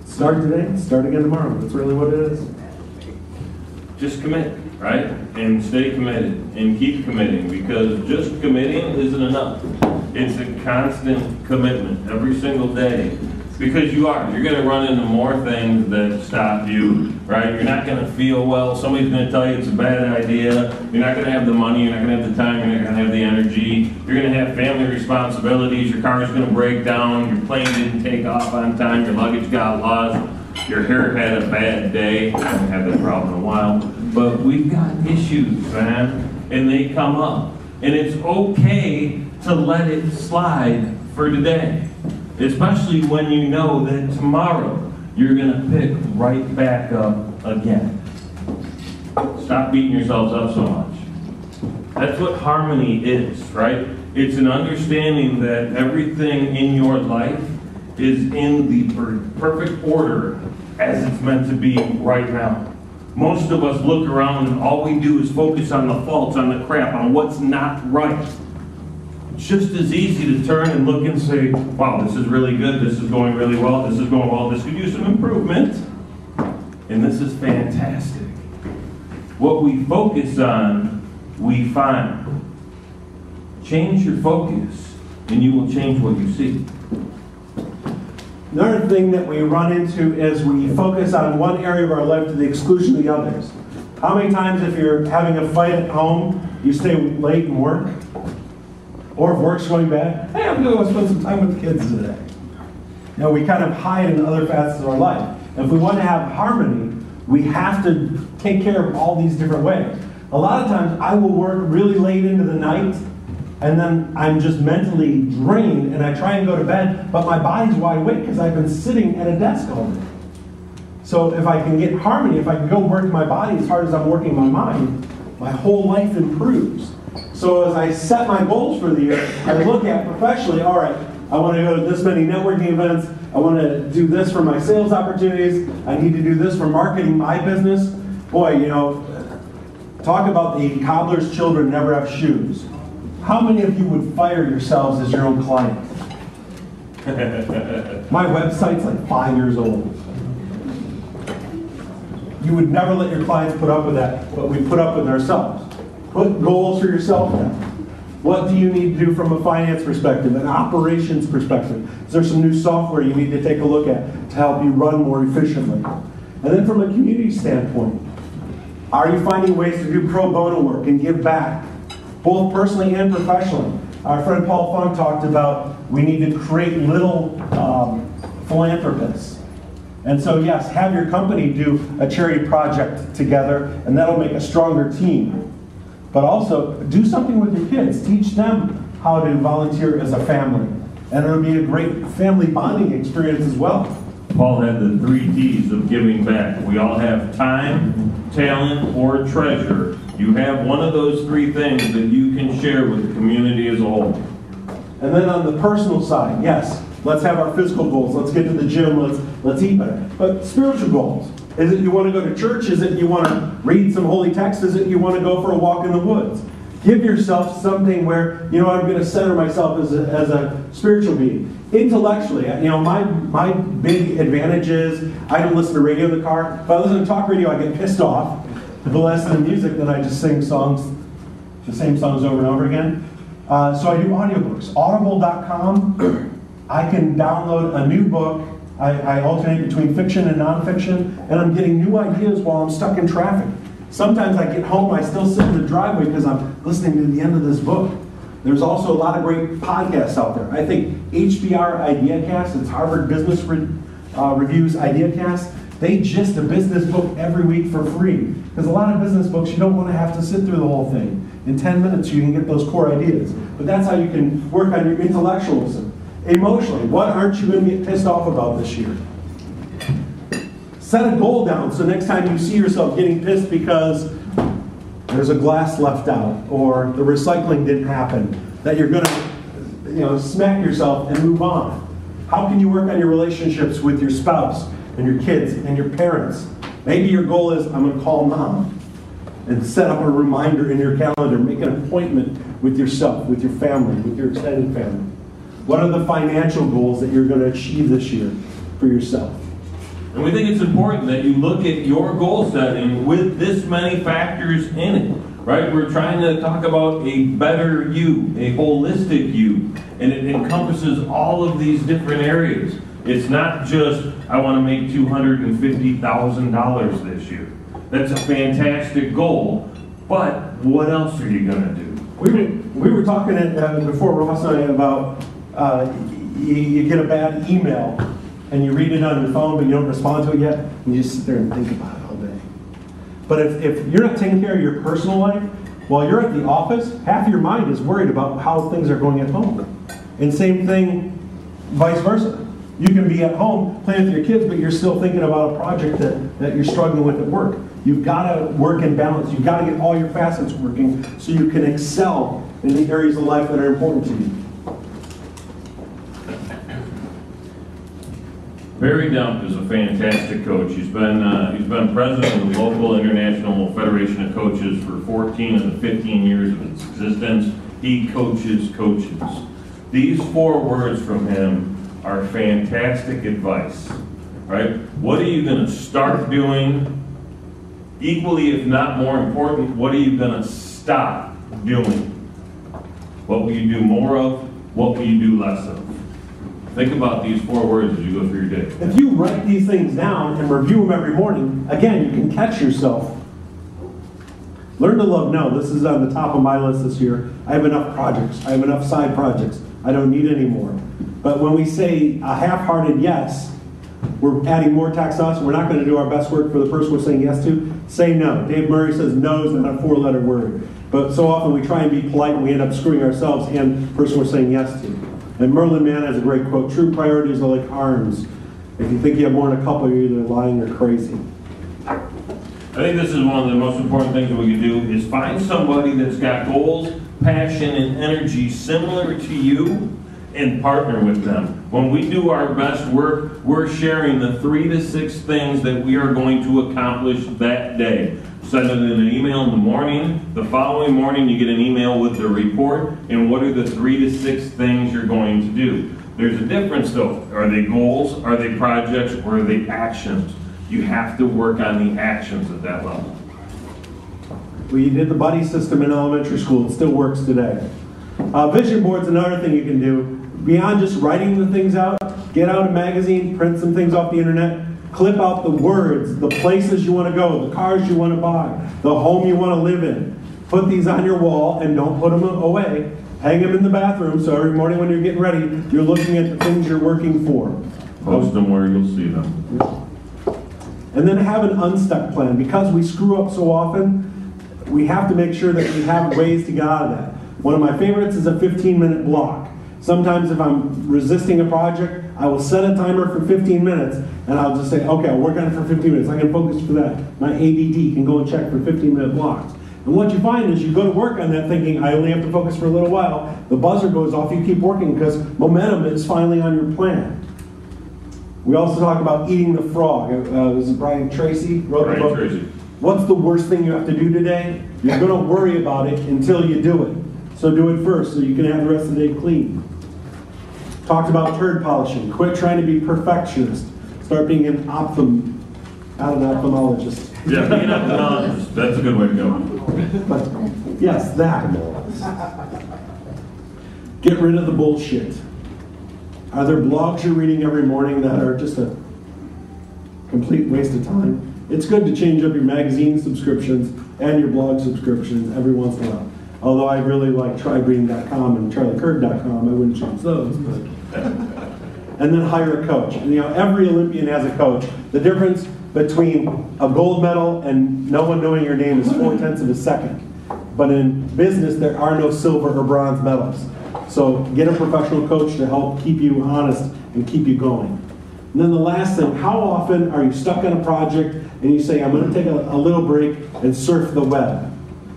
Start today, start again tomorrow. That's really what it is. Just commit, right? And stay committed and keep committing, because just committing isn't enough. It's a constant commitment every single day. Because you're going to run into more things that stop you, right? You're not going to feel well. Somebody's going to tell you it's a bad idea. You're not going to have the money. You're not going to have the time. You're not going to have the energy. You're going to have family responsibilities. Your car's going to break down. Your plane didn't take off on time. Your luggage got lost. Your hair had a bad day. I haven't had that problem in a while. But we've got issues, man, and they come up. And it's okay to let it slide for today. Especially when you know that tomorrow you're going to pick right back up again. Stop beating yourselves up so much. That's what harmony is, right? It's an understanding that everything in your life is in the perfect order as it's meant to be right now. Most of us look around and all we do is focus on the faults, on the crap, on what's not right. It's just as easy to turn and look and say, wow, this is really good, this is going really well, this is going well, this could use some improvement, and this is fantastic. What we focus on, we find. Change your focus, and you will change what you see. Another thing that we run into is we focus on one area of our life to the exclusion of the others. How many times if you're having a fight at home, you stay late and work? Or if work's going bad, hey, I'm going to spend some time with the kids today. You know, we kind of hide in other facets of our life. If we want to have harmony, we have to take care of all these different ways. A lot of times I will work really late into the night, and then I'm just mentally drained, and I try and go to bed, but my body's wide awake because I've been sitting at a desk all day. So if I can get harmony, if I can go work my body as hard as I'm working my mind, my whole life improves. So as I set my goals for the year, I look at professionally, all right, I want to go to this many networking events, I want to do this for my sales opportunities, I need to do this for marketing my business. Boy, you know, talk about the cobbler's children never have shoes. How many of you would fire yourselves as your own client? My website's like 5 years old. You would never let your clients put up with that, but we put up with ourselves. Put goals for yourself now. What do you need to do from a finance perspective, an operations perspective? Is there some new software you need to take a look at to help you run more efficiently? And then from a community standpoint, are you finding ways to do pro bono work and give back, both personally and professionally? Our friend Paul Funk talked about we need to create little philanthropists. And so yes, have your company do a charity project together, and that'll make a stronger team. But also, do something with your kids. Teach them how to volunteer as a family. And it'll be a great family bonding experience as well. Paul had the 3 T's of giving back. We all have time, talent, or treasure. You have one of those 3 things that you can share with the community as a whole. And then on the personal side, yes, let's have our physical goals. Let's get to the gym. Let's eat better. But spiritual goals. Is it you want to go to church? Is it you want to read some holy text? Is it you want to go for a walk in the woods? Give yourself something where, you know, I'm going to center myself as a spiritual being. Intellectually, you know, my big advantage is I don't listen to radio in the car. If I listen to talk radio, I get pissed off. If I listen to music, then I just sing songs, the same songs over and over again. So I do audiobooks. Audible.com, I can download a new book. I alternate between fiction and nonfiction, and I'm getting new ideas while I'm stuck in traffic. Sometimes I get home, I still sit in the driveway because I'm listening to the end of this book. There's also a lot of great podcasts out there. I think HBR IdeaCast, it's Harvard Business Review's IdeaCast, they gist a business book every week for free. Because a lot of business books, you don't want to have to sit through the whole thing. In 10 minutes, you can get those core ideas. But that's how you can work on your intellectualism. Emotionally, what aren't you going to get pissed off about this year? Set a goal down so next time you see yourself getting pissed because there's a glass left out or the recycling didn't happen, that you're going to smack yourself and move on. How can you work on your relationships with your spouse and your kids and your parents? Maybe your goal is, I'm going to call mom and set up a reminder in your calendar, make an appointment with yourself, with your family, with your extended family. What are the financial goals that you're going to achieve this year for yourself? And we think it's important that you look at your goal setting with this many factors in it, right? We're trying to talk about a better you, a holistic you, and it encompasses all of these different areas. It's not just, I want to make $250,000 this year. That's a fantastic goal, but what else are you going to do? We were talking before, Ross and I, about you get a bad email and you read it on your phone, but you don't respond to it yet, and you just sit there and think about it all day. But if you're not taking care of your personal life, while you're at the office, half your mind is worried about how things are going at home. And same thing, vice versa. You can be at home playing with your kids, but you're still thinking about a project that you're struggling with at work. You've got to work in balance. You've got to get all your facets working so you can excel in the areas of life that are important to you. Barry Dump is a fantastic coach. He's been president of the local International Federation of Coaches for 14 of the 15 years of its existence. He coaches coaches. These 4 words from him are fantastic advice, right? What are you going to start doing? Equally, if not more important, what are you going to stop doing? What will you do more of? What will you do less of? Think about these 4 words as you go through your day. If you write these things down and review them every morning, again, you can catch yourself. Learn to love no. This is on the top of my list this year. I have enough projects. I have enough side projects. I don't need any more. But when we say a half-hearted yes, we're adding more tax to us. We're not going to do our best work for the person we're saying yes to. Say no. Dave Murray says no is not a 4-letter word. But so often we try and be polite and we end up screwing ourselves and the person we're saying yes to. And Merlin Mann has a great quote, true priorities are like arms. If you think you have more than a couple, you're either lying or crazy. I think this is one of the most important things that we can do is find somebody that's got goals, passion, and energy similar to you and partner with them. When we do our best work, we're sharing the 3 to 6 things that we are going to accomplish that day. Send it in an email in the morning. The following morning, you get an email with the report and what are the 3 to 6 things you're going to do. There's a difference though. Are they goals? Are they projects? Or are they actions? You have to work on the actions at that level. We did the buddy system in elementary school. It still works today. Vision board's another thing you can do. Beyond just writing the things out, get out a magazine, print some things off the internet, clip out the words, the places you want to go, the cars you want to buy, the home you want to live in. Put these on your wall and don't put them away. Hang them in the bathroom so every morning when you're getting ready, you're looking at the things you're working for. Post them where you'll see them. And then have an unstuck plan. Because we screw up so often, we have to make sure that we have ways to get out of that. One of my favorites is a 15-minute block. Sometimes if I'm resisting a project, I will set a timer for 15 minutes, and I'll just say, okay, I'll work on it for 15 minutes. I can focus for that. My ADD can go and check for 15-minute blocks. And what you find is you go to work on that thinking, I only have to focus for a little while. The buzzer goes off, you keep working because momentum is finally on your plan. We also talk about eating the frog. Was it Brian Tracy? Wrote the book. Tracy. What's the worst thing you have to do today? You're going to worry about it until you do it. So do it first so you can have the rest of the day clean. Talked about turd polishing. Quit trying to be perfectionist. Start being an ophthalmologist. Yeah, being an ophthalmologist. That's a good way to go. But, yes, that. Get rid of the bullshit. Are there blogs you're reading every morning that are just a complete waste of time? It's good to change up your magazine subscriptions and your blog subscriptions every once in a while. Although I really like trybreeding.com and charliekirk.com, I wouldn't choose those. But. And then hire a coach. And, you know, every Olympian has a coach. The difference between a gold medal and no one knowing your name is 0.4 of a second. But in business, there are no silver or bronze medals. So get a professional coach to help keep you honest and keep you going. And then the last thing, how often are you stuck on a project and you say, I'm going to take a little break and surf the web?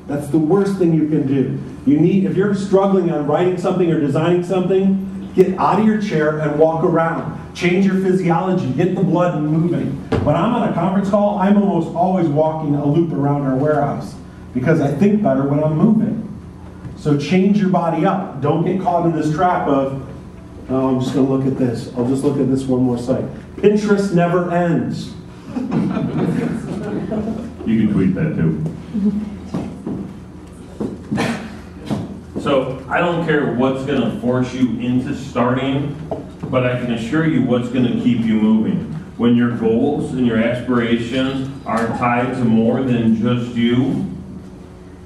That's the worst thing you can do. If you're struggling on writing something or designing something, get out of your chair and walk around. Change your physiology, get the blood moving. When I'm on a conference call, I'm almost always walking a loop around our warehouse because I think better when I'm moving. So change your body up. Don't get caught in this trap of, oh, I'm just going to look at this. I'll just look at this one more site. Pinterest never ends. You can tweet that too. So I don't care what's going to force you into starting, but I can assure you what's going to keep you moving. When your goals and your aspirations are tied to more than just you,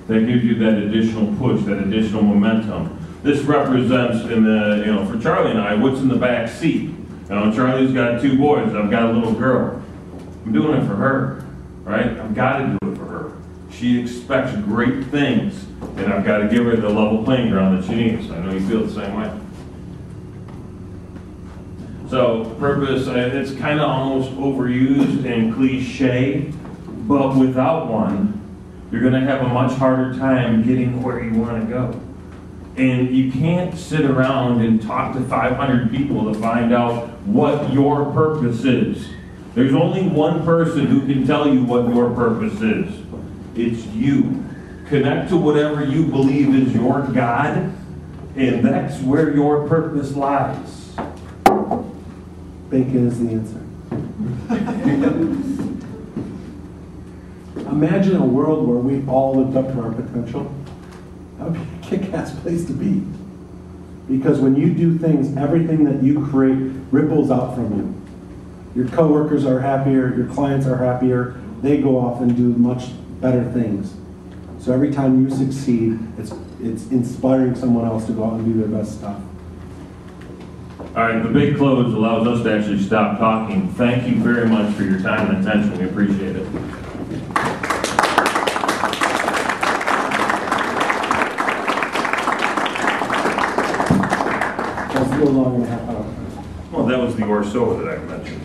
that gives you that additional push, that additional momentum. This represents, for Charlie and I, what's in the back seat. Charlie's got 2 boys, I've got a little girl. I'm doing it for her, right? I've got to do it for her. She expects great things, and I've got to give her the level playing ground that she needs. I know you feel the same way. So, purpose, it's kind of almost overused and cliche, but without one, you're going to have a much harder time getting where you want to go. And you can't sit around and talk to 500 people to find out what your purpose is. There's only one person who can tell you what your purpose is. It's you. Connect to whatever you believe is your God, and that's where your purpose lies. Bacon is the answer. Imagine a world where we all lived up to our potential. That would be a kick-ass place to be. Because when you do things, everything that you create ripples out from you. Your coworkers are happier, your clients are happier, they go off and do much better things. So every time you succeed, it's inspiring someone else to go out and do their best stuff. All right, the big close allows us to actually stop talking. Thank you very much for your time and attention. We appreciate it. That's a little longer than a half hour. Well, that was the or so that I mentioned.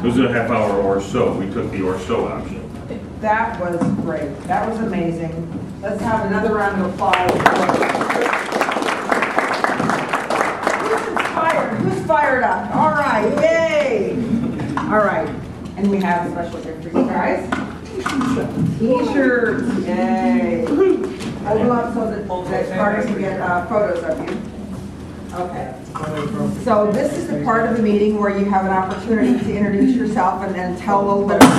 It was a half hour or so. We took the or so option. That was great. That was amazing. Let's have another round of applause. Who's inspired? Who's fired up? All right, yay! All right, and we have a special gift for you guys. T-shirts, yay! Hold them up so that Carter can get photos of you. Okay. So this is the part of the meeting where you have an opportunity to introduce yourself and tell a little bit about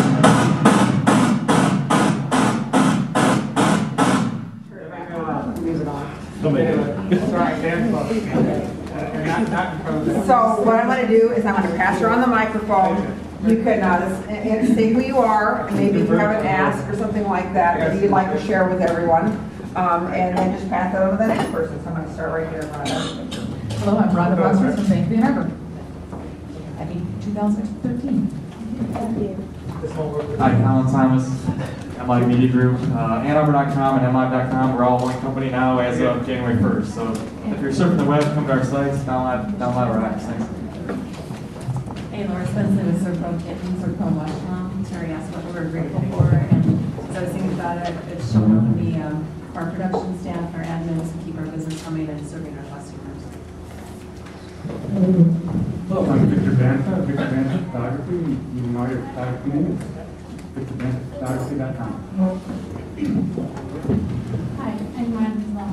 So what I'm going to do is I'm going to pass around the microphone. You can say who you are, and maybe if you have an ask or something like that that you'd like to share with everyone, and then just pass it over to the next person. So I'm going to start right here, Rhonda. Hello, I'm Rhonda Bosworth from Bank of Arbor. Happy 2013. Thank you. Hi, Colin Thomas, MI Media Group, AnnArbor.com and MI.com. We're all one company now as of January 1st. So if you're surfing the web, come to our sites, download our apps. Thanks. Hey, Laura Spencer with Surf Pro Kittens, Surf Pro Washington. Terry asked what we're grateful for, and as I was thinking about it, it's showing the our production staff, our admins, to keep our business coming and serving our customers. Hello, I'm Victor Banta, Photography. You know your photography name is VictorBantaPhotography.com. Hi, I'm Rhonda as well.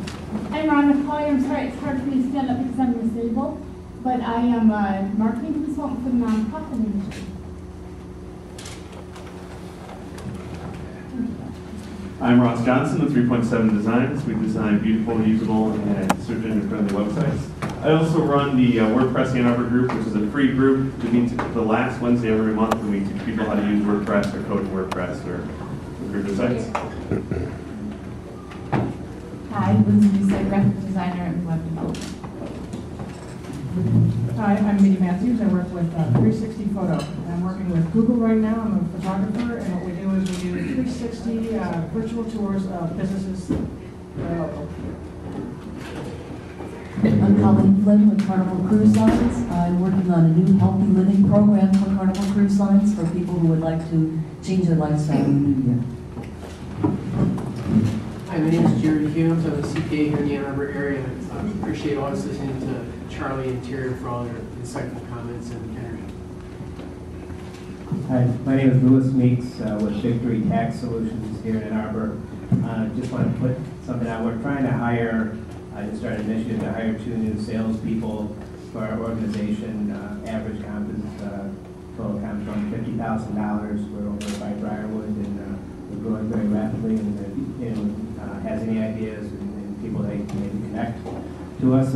I'm Rhonda Collier. I'm sorry, it's hard for me to stand up because I'm disabled, but I am a marketing consultant for the nonprofit industry. I'm Ross Johnson with 3.7 Designs. We design beautiful, usable, and search engine friendly websites. I also run the WordPress Ann Arbor group, which is a free group. We meet the last Wednesday of every month, and we teach people how to use WordPress or code in WordPress or group of sites. Hi, Lindsay Lisa, graphic designer and web development. Hi, I'm Minnie Matthews. I work with 360 Photo. I'm working with Google right now. I'm a photographer, and what we do is we do 360 virtual tours of businesses that are local. I'm Colleen Flynn with Carnival Cruise Lines. I'm working on a new healthy living program for Carnival Cruise Lines for people who would like to change their lifestyle in the new year. Hi, my name is Jerry Humes. I'm a CPA here in the Ann Arbor area. I appreciate always listening to Charlie and Terry for all their insightful comments and energy. Hi, my name is Louis Meeks with Victory Tax Solutions here in Ann Arbor. Just want to put something out. We're trying to hire, I just started an initiative to hire 2 new salespeople for our organization. Average comp is, total comp is around $50,000. We're over by Briarwood and we're growing very rapidly. And if anyone has any ideas and people that can maybe connect to us,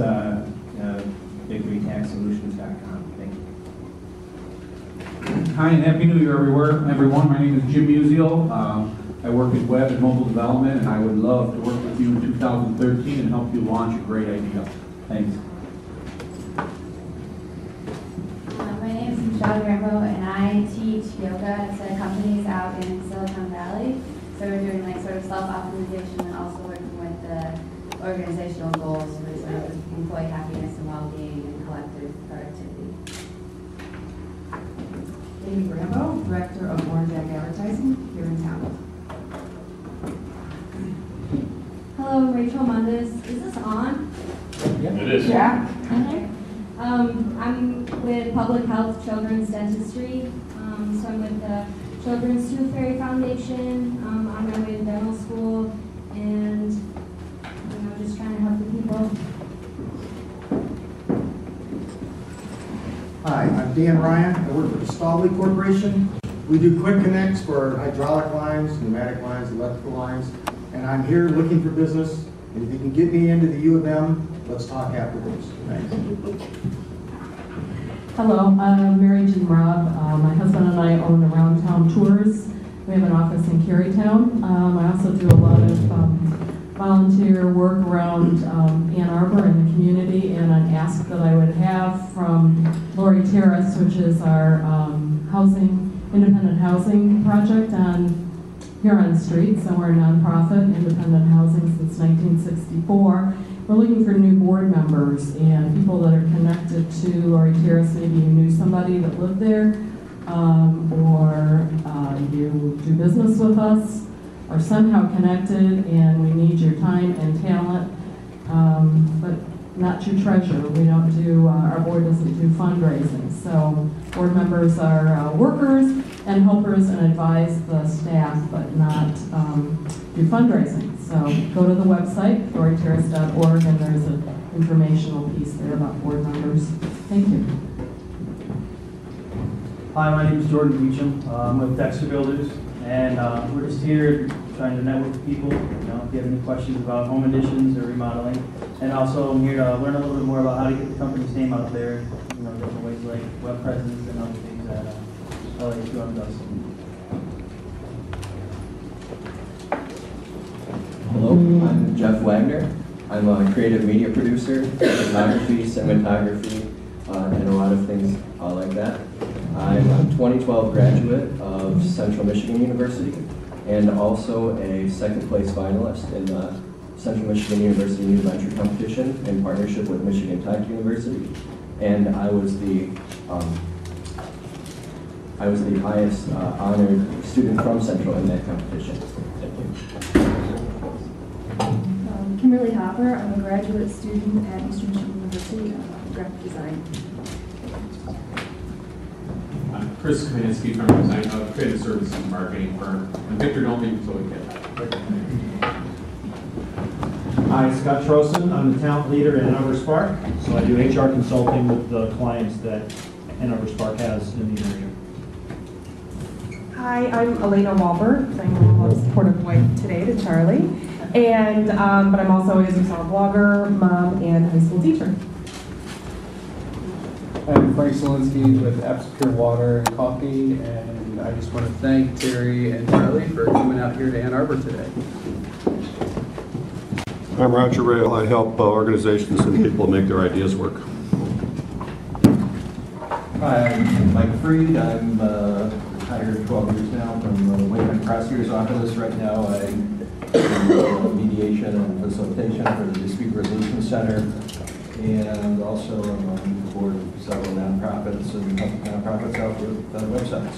victorytaxsolutions.com. Thank you. Hi, and Happy New Year, everyone. My name is Jim Musial. I work in web and mobile development, and I would love to work with you in 2013 and help you launch a great idea. Thanks. My name is Michelle Rambo, and I teach yoga to companies out in Silicon Valley. So we're doing like sort of self-optimization and also working with the organizational goals for sort of employee happiness and well-being and collective productivity. Amy Rambo, Director of Orange Egg Advertising here in town. Hello, I'm Rachel Mundis. Is this on? Yeah. It is. Yeah. Okay. I'm with Public Health Children's Dentistry. So I'm with the Children's Tooth Fairy Foundation. On my way to dental school, and just trying to help the people. Hi, I'm Dan Ryan. I work for the Stalley Corporation. We do quick connects for hydraulic lines, pneumatic lines, electrical lines, and I'm here looking for business. And if you can get me into the U of M, let's talk afterwards. Thanks. Hello, I'm Mary Jean Robb. My husband and I own Around Town Tours. We have an office in Carytown. I also do a lot of volunteer work around Ann Arbor and the community, and an ask that I would have from Lori Terrace, which is our independent housing project on Huron Street. So we're a nonprofit, independent housing since 1964. We're looking for new board members and people that are connected to Lori Terrace. Maybe you knew somebody that lived there, or you do business with us, or somehow connected, and we need your time and talent, but not your treasure. We don't do, our board doesn't do fundraising. So board members are workers and helpers and advise the staff, but not do fundraising. So go to the website, LoriTerrace.org, and there's an informational piece there about board members. Thank you. Hi, my name is Jordan Beecham. I'm with Dexter Builders, and we're just here trying to network with people. If you have any questions about home additions or remodeling, and also I'm here to learn a little bit more about how to get the company's name out there. Different ways like web presence and other things that LA2M does. Hello, I'm Jeff Wagner. I'm a creative media producer, photography, cinematography, and a lot of things like that. I'm a 2012 graduate of Central Michigan University and also a second place finalist in the Central Michigan University New Venture Competition in partnership with Michigan Tech University. And I was the highest honored student from Central in that competition. Thank you. Kimberly Hopper. I'm a graduate student at Eastern Michigan University of graphic design. I'm Chris Kaminsky from a creative services and marketing firm. And Victor, don't leave until we get Hi, Scott Trosen. I'm the talent leader at Ann Arbor Spark. So I do HR consulting with the clients that Ann Arbor Spark has in the area. Hi, I'm Elena Wollborg. I'm a most supportive wife today to Charlie. And, but I'm also a Excel blogger, mom, and high school teacher. I'm Frank Solinsky with Apps Pure Water and Coffee, and I just want to thank Terry and Charlie for coming out here to Ann Arbor today. I'm Roger Rayle. I help organizations and people make their ideas work. Hi, I'm Mike Freed. I'm retired 12 years now from the Wagner prosecutor's office. Right now I do mediation and facilitation for the Dispute Resolution Center, and also I'm on the board of several nonprofits and help nonprofits out with websites.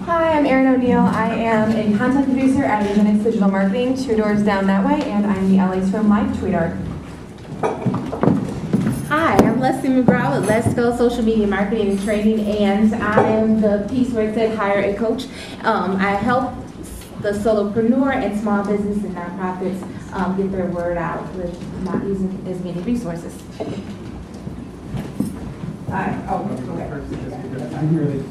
Hi, I'm Erin O'Neill. I am a content producer at Eugenics Digital Marketing, 2 doors down that way, and I'm the LA2M Live tweeter. Hi, I'm Leslie McGraw with Let's Go Social Media Marketing and Training, and I am the piece where it said hire a coach. I help the solopreneur and small business and nonprofits get their word out with not using as many resources. Hi. Oh, go ahead. I'm really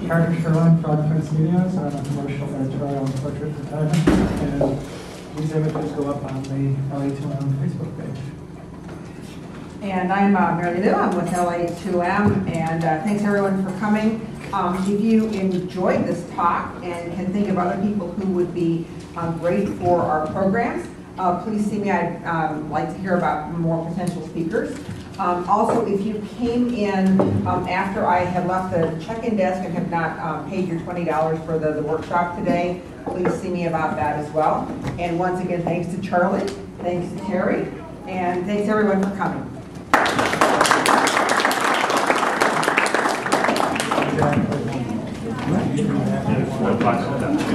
Carter Sherlock, Broadcast Studios. I'm a commercial editorial and portrait photographer, and these images go up on the LA2M Facebook page. And I'm Mary Lou. I'm with LA2M, and thanks everyone for coming. If you enjoyed this talk and can think of other people who would be great for our programs, please see me. I'd like to hear about more potential speakers. Also, if you came in after I had left the check-in desk and have not paid your $20 for the workshop today, please see me about that as well. And once again, thanks to Charlie, thanks to Terry, and thanks everyone for coming. Exactly.